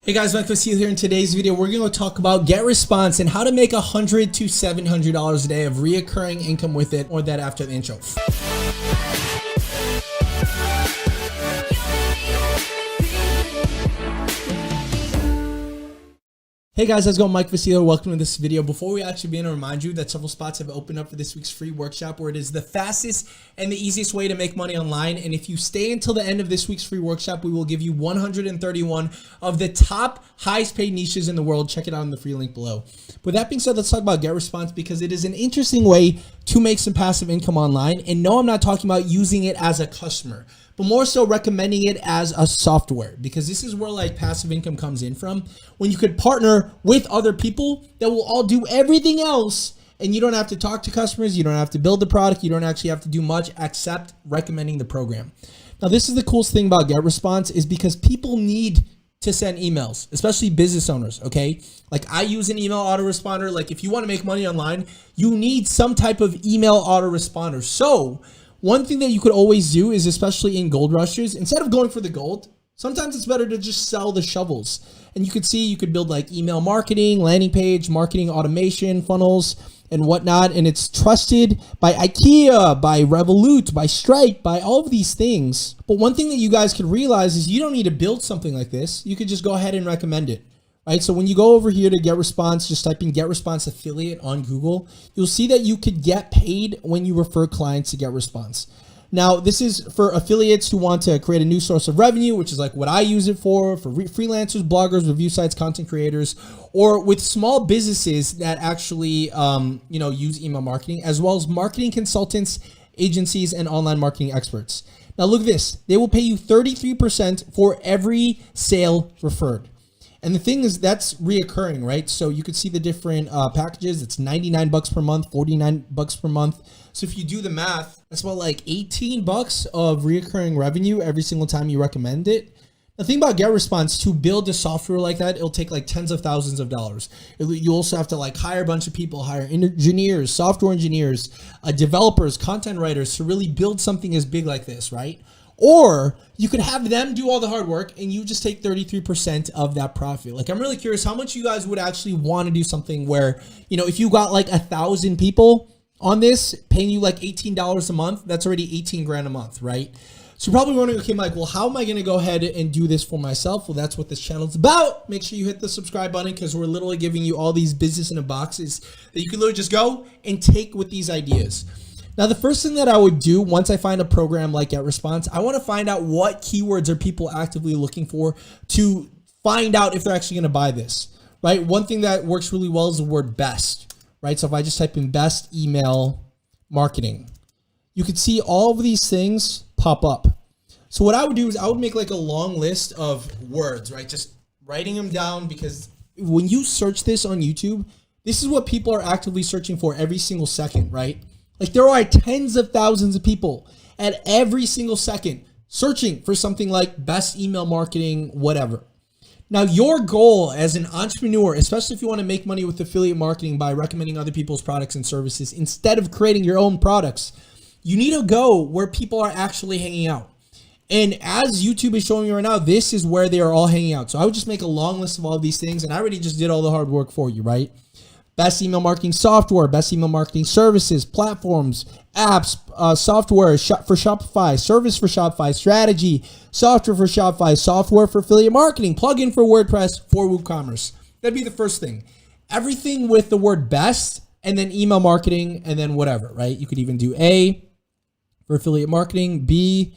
Hey guys, Mike here. In today's video, we're going to talk about GetResponse and how to make $100 to $700 a day of reoccurring income with it, or that after the intro. Hey guys, how's it going? Mike here. Welcome to this video. Before we actually begin, to remind you that several spots have opened up for this week's free workshop, where it is the fastest and the easiest way to make money online. And if you stay until the end of this week's free workshop, we will give you 131 of the top highest paid niches in the world. Check it out in the free link below. With that being said, let's talk about GetResponse, because it is an interesting way to make some passive income online. And no, I'm not talking about using it as a customer, but more so recommending it as a software, because this is where like passive income comes in from, when you could partner with other people that will all do everything else, and you don't have to talk to customers, you don't have to build the product, you don't actually have to do much except recommending the program. Now, this is the coolest thing about GetResponse, is because people need to send emails, especially business owners, okay? Like, I use an email autoresponder. Like, if you want to make money online, you need some type of email autoresponder. So one thing that you could always do is, especially in gold rushes, instead of going for the gold, sometimes it's better to just sell the shovels. And you could see, you could build like email marketing, landing page, marketing automation, funnels, and whatnot. And it's trusted by IKEA, by Revolut, by Stripe, by all of these things. But one thing that you guys can realize is you don't need to build something like this. You could just go ahead and recommend it. Right, so when you go over here to GetResponse, just type in GetResponse affiliate on Google, you'll see that you could get paid when you refer clients to GetResponse. Now, this is for affiliates who want to create a new source of revenue, which is like what I use it for freelancers, bloggers, review sites, content creators, or with small businesses that actually use email marketing, as well as marketing consultants, agencies, and online marketing experts. Now, look at this. They will pay you 33% for every sale referred. And the thing is, that's reoccurring, right? So you could see the different packages. It's $99 per month, $49 per month. So if you do the math, that's about like $18 of reoccurring revenue every single time you recommend it. The thing about GetResponse, to build a software like that, it'll take like tens of thousands of dollars. You also have to like hire a bunch of people, hire engineers, software engineers, developers, content writers to really build something as big like this, right? Or you could have them do all the hard work and you just take 33% of that profit. Like, I'm really curious how much you guys would actually want to do something where, if you got like 1,000 people on this paying you like $18 a month, that's already 18 grand a month, right? So you're probably wondering, okay, Mike, well, how am I going to go ahead and do this for myself? Well, that's what this channel is about. Make sure you hit the subscribe button, because we're literally giving you all these business in a boxes that you can literally just go and take with these ideas. Now, the first thing that I would do once I find a program like GetResponse, I want to find out what keywords are people actively looking for to find out if they're actually going to buy this, right? One thing that works really well is the word best, right? So if I just type in best email marketing, you could see all of these things pop up. So what I would do is I would make like a long list of words, right? Just writing them down, because when you search this on YouTube, this is what people are actively searching for every single second, right? Like, there are tens of thousands of people at every single second searching for something like best email marketing, whatever. Now, your goal as an entrepreneur, especially if you want to make money with affiliate marketing by recommending other people's products and services instead of creating your own products, you need to go where people are actually hanging out. And as YouTube is showing you right now, this is where they are all hanging out. So I would just make a long list of all of these things, and I already just did all the hard work for you, right? Best email marketing software, best email marketing services, platforms, apps, software for Shopify, service for Shopify, strategy, software for Shopify, software for affiliate marketing, plugin for WordPress, for WooCommerce. That'd be the first thing. Everything with the word best, and then email marketing, and then whatever, right? You could even do A for affiliate marketing, B,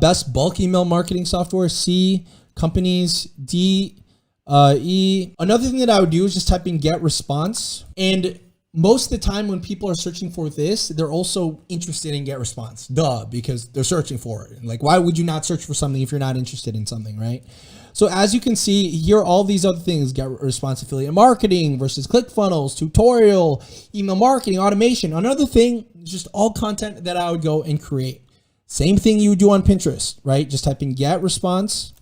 best bulk email marketing software, C, companies, D, E. Another thing that I would do is just type in GetResponse. And most of the time when people are searching for this, they're also interested in GetResponse. Duh, because they're searching for it. Like, why would you not search for something if you're not interested in something, right? So as you can see, here are all these other things: GetResponse affiliate marketing versus ClickFunnels, tutorial, email marketing, automation. Another thing, just all content that I would go and create. Same thing you would do on Pinterest, right? Just type in GetResponse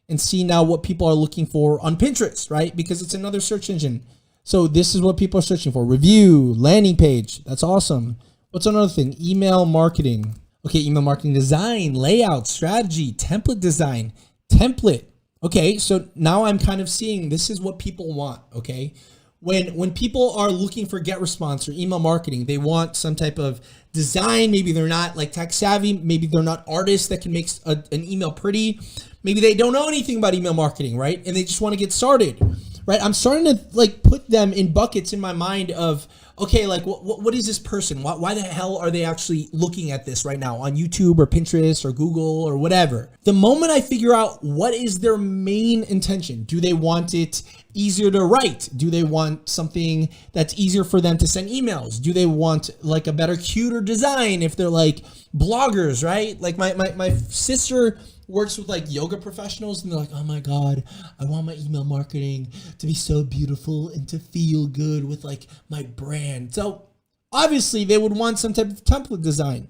and see now what people are looking for on Pinterest, right? Because it's another search engine. So this is what people are searching for: review, landing page. That's awesome. What's another thing? Email marketing. Okay, email marketing design, layout, strategy, template design, template, Okay, so now I'm kind of seeing this is what people want, okay? When people are looking for GetResponse or email marketing, they want some type of design. Maybe they're not like tech savvy. Maybe they're not artists that can make an email pretty. Maybe they don't know anything about email marketing, right? And they just want to get started, right? I'm starting to like put them in buckets in my mind of, okay, like what is this person? Why the hell are they actually looking at this right now on YouTube or Pinterest or Google or whatever? The moment I figure out what is their main intention, do they want it easier to write? Do they want something that's easier for them to send emails? Do they want like a better, cuter design if they're like bloggers, right? Like my sister works with like yoga professionals and they're like, oh my God, I want my email marketing to be so beautiful and to feel good with like my brand. So obviously they would want some type of template design.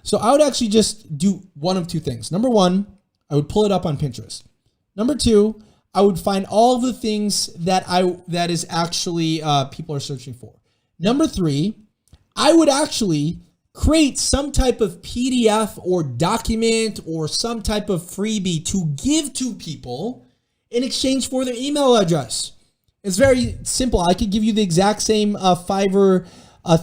So I would actually just do one of two things. Number one, I would pull it up on Pinterest. Number two, I would find all of the things that is actually people are searching for. Number three, I would actually create some type of PDF or document or some type of freebie to give to people in exchange for their email address. It's very simple. I could give you the exact same Fiverr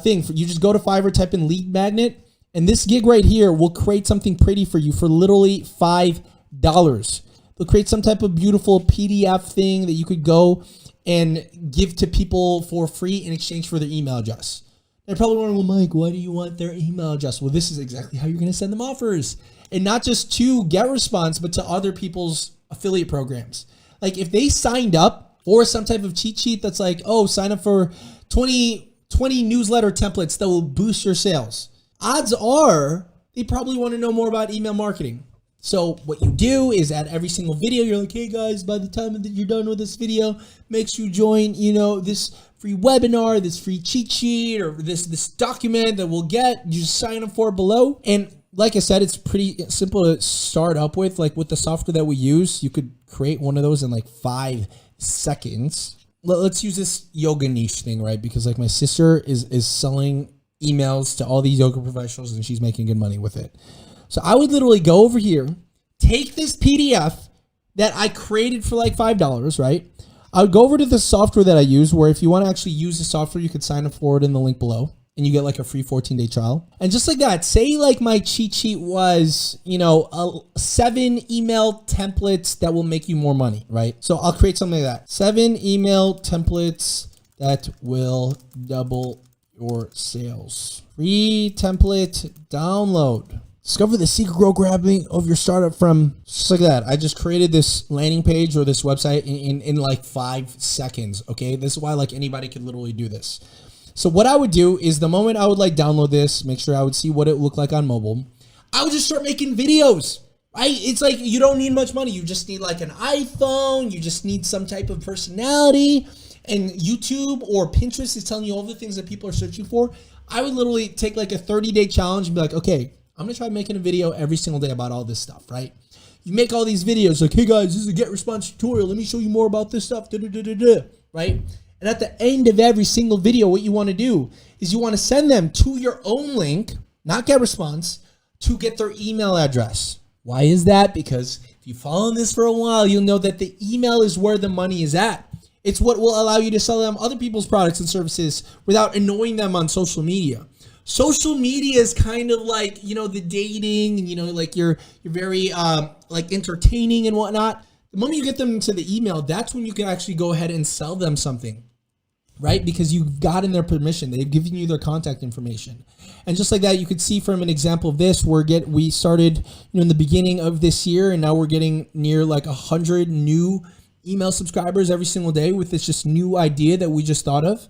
thing. You just go to Fiverr, type in lead magnet, and this gig right here will create something pretty for you for literally $5. They'll create some type of beautiful PDF thing that you could go and give to people for free in exchange for their email address. They're probably wondering, well, Mike, why do you want their email address? Well, this is exactly how you're going to send them offers. And not just to GetResponse, but to other people's affiliate programs. Like if they signed up for some type of cheat sheet that's like, oh, sign up for 20 newsletter templates that will boost your sales. Odds are they probably want to know more about email marketing. So what you do is at every single video, you're like, hey guys, by the time that you're done with this video, make sure you join, this free webinar, this free cheat sheet, or this document that we'll get. You just sign up for it below. And like I said, it's pretty simple to start up with. Like with the software that we use, you could create one of those in like 5 seconds. Let's use this yoga niche thing, right? Because like my sister is selling emails to all these yoga professionals and she's making good money with it. So I would literally go over here, take this PDF that I created for like $5, right? I would go over to the software that I use, where if you want to actually use the software, you could sign up for it in the link below and you get like a free 14-day trial. And just like that, say like my cheat sheet was, 7 email templates that will make you more money, right? So I'll create something like that. 7 email templates that will double your sales. Free template download. Discover the secret growth grabbing of your startup from just like that. I just created this landing page or this website in like 5 seconds. Okay. This is why like anybody could literally do this. So what I would do is the moment I would like download this, make sure I would see what it looked like on mobile. I would just start making videos, right? It's like, you don't need much money. You just need like an iPhone. You just need some type of personality, and YouTube or Pinterest is telling you all the things that people are searching for. I would literally take like a 30-day challenge and be like, okay, I'm going to try making a video every single day about all this stuff, right? You make all these videos like, hey guys, this is a GetResponse tutorial. Let me show you more about this stuff, right? And at the end of every single video, what you want to do is you want to send them to your own link, not GetResponse, to get their email address. Why is that? Because if you follow this for a while, you'll know that the email is where the money is at. It's what will allow you to sell them other people's products and services without annoying them on social media. Social media is kind of like, the dating and, like you're very like entertaining and whatnot. The moment you get them into the email, that's when you can actually go ahead and sell them something, right? Because you've gotten their permission. They've given you their contact information. And just like that, you could see from an example of this, we started in the beginning of this year, and now we're getting near like 100 new email subscribers every single day with this just new idea that we just thought of.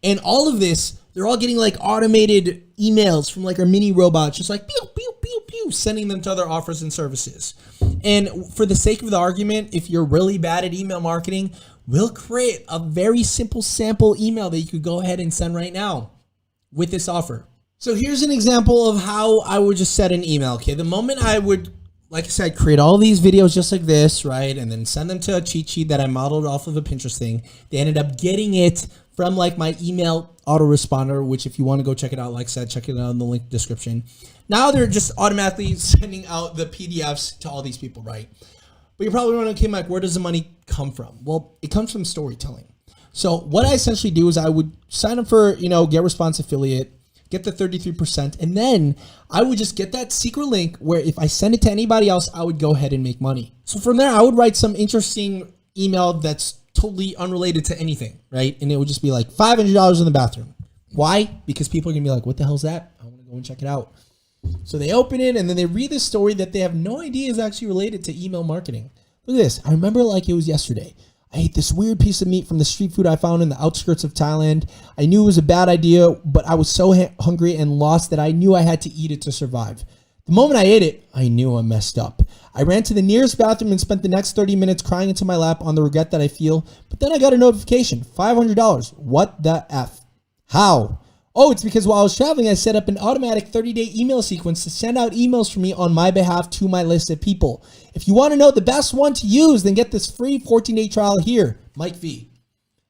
And all of this, they're all getting like automated emails from like our mini robots, just like pew, pew, pew, pew, sending them to other offers and services. And for the sake of the argument, if you're really bad at email marketing, we'll create a very simple sample email that you could go ahead and send right now with this offer. So here's an example of how I would just set an email. Okay, the moment I would, like I said, create all these videos just like this, right? And then send them to a cheat sheet that I modeled off of a Pinterest thing. They ended up getting it from like my email autoresponder, which if you want to go check it out, like I said, check it out in the link description. Now they're just automatically sending out the PDFs to all these people, right? But you're probably wondering, okay, Mike, where does the money come from? Well, it comes from storytelling. So what I essentially do is I would sign up for, GetResponse affiliate, get the 33%, and then I would just get that secret link where if I send it to anybody else, I would go ahead and make money. So from there, I would write some interesting email that's totally unrelated to anything, right? And it would just be like $500 in the bathroom. Why? Because people are gonna be like, what the hell's that? I want to go and check it out. So they open it and then they read this story that they have no idea is actually related to email marketing. Look at this. I remember it like it was yesterday. I ate this weird piece of meat from the street food I found in the outskirts of Thailand. I knew it was a bad idea, but I was so hungry and lost that I knew I had to eat it to survive. The moment I ate it, I knew I messed up. I ran to the nearest bathroom and spent the next 30 minutes crying into my lap on the regret that I feel. But then I got a notification, $500. What the F? How? Oh, it's because while I was traveling, I set up an automatic 30-day email sequence to send out emails for me on my behalf to my list of people. If you want to know the best one to use, then get this free 14-day trial here, Mike V.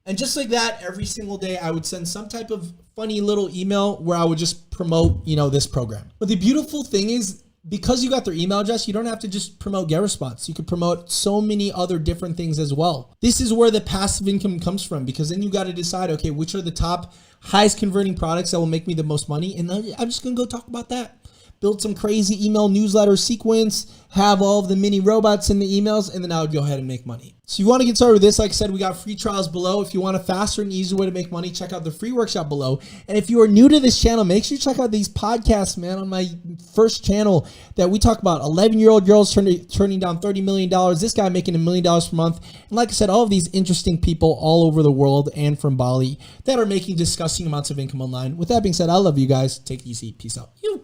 And just like that, every single day, I would send some type of funny little email where I would just promote, this program. But the beautiful thing is, because you got their email address, you don't have to just promote GetResponse. You could promote so many other different things as well. This is where the passive income comes from, because then you got to decide, okay, which are the top highest converting products that will make me the most money? And I'm just going to go talk about that. Build some crazy email newsletter sequence, have all of the mini robots in the emails, and then I would go ahead and make money. So you want to get started with this, like I said, we got free trials below. If you want a faster and easier way to make money, check out the free workshop below. And if you are new to this channel, make sure you check out these podcasts, man, on my first channel that we talk about 11-year-old girls turning down $30 million, this guy making $1 million per month. And like I said, all of these interesting people all over the world and from Bali that are making disgusting amounts of income online. With that being said, I love you guys. Take it easy. Peace out. You